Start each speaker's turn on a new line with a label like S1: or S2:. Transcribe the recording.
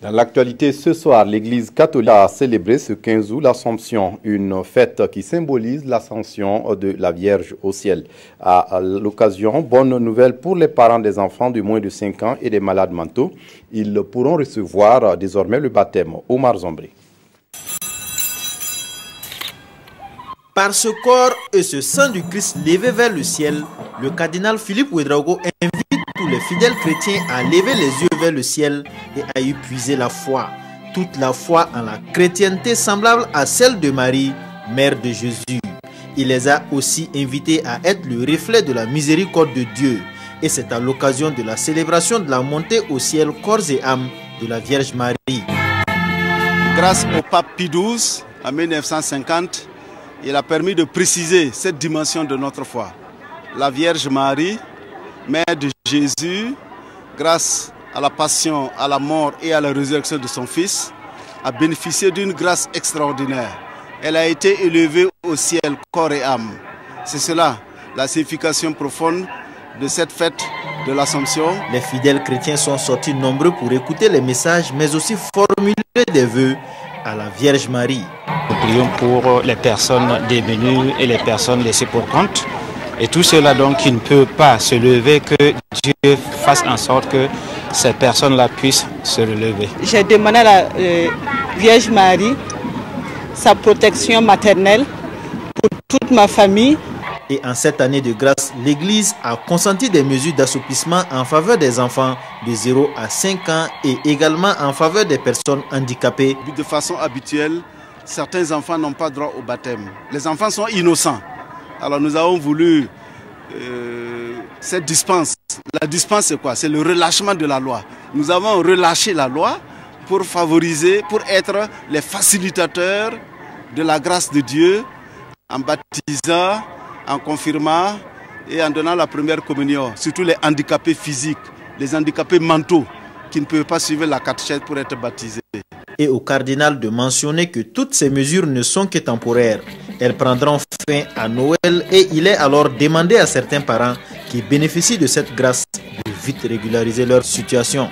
S1: Dans l'actualité ce soir, l'Église catholique a célébré ce 15 août l'Assomption, une fête qui symbolise l'ascension de la Vierge au ciel. À l'occasion, bonne nouvelle pour les parents des enfants de moins de 5 ans et des malades mentaux. Ils pourront recevoir désormais le baptême. Omar Zombré.
S2: Par ce corps et ce sang du Christ levé vers le ciel, le cardinal Philippe Ouédraogo invite tous les fidèles chrétiens à lever les yeux vers le ciel et à y puiser la foi. Toute la foi en la chrétienté semblable à celle de Marie, mère de Jésus. Il les a aussi invités à être le reflet de la miséricorde de Dieu. Et c'est à l'occasion de la célébration de la montée au ciel corps et âme de la Vierge Marie.
S3: Grâce au pape Pie XII, en 1950, il a permis de préciser cette dimension de notre foi. La Vierge Marie, mère de Jésus, grâce à la passion, à la mort et à la résurrection de son Fils, a bénéficié d'une grâce extraordinaire. Elle a été élevée au ciel, corps et âme. C'est cela, la signification profonde de cette fête de l'Assomption.
S2: Les fidèles chrétiens sont sortis nombreux pour écouter les messages, mais aussi formuler des vœux à la Vierge Marie.
S4: Nous prions pour les personnes démunies et les personnes laissées pour compte. Et tout cela donc qui ne peut pas se lever, que Dieu fasse en sorte que ces personnes-là puissent se relever.
S5: J'ai demandé à la Vierge Marie sa protection maternelle pour toute ma famille.
S2: Et en cette année de grâce, l'Église a consenti des mesures d'assouplissement en faveur des enfants de 0 à 5 ans et également en faveur des personnes handicapées.
S3: De façon habituelle, certains enfants n'ont pas droit au baptême. Les enfants sont innocents. Alors nous avons voulu cette dispense. La dispense c'est quoi? C'est le relâchement de la loi. Nous avons relâché la loi pour favoriser, pour être les facilitateurs de la grâce de Dieu en baptisant, en confirmant et en donnant la première communion, surtout les handicapés physiques, les handicapés mentaux qui ne peuvent pas suivre la catéchèse pour être baptisés.
S2: Et au cardinal de mentionner que toutes ces mesures ne sont que temporaires. Elles prendront fin à Noël et il est alors demandé à certains parents qui bénéficient de cette grâce de vite régulariser leur situation.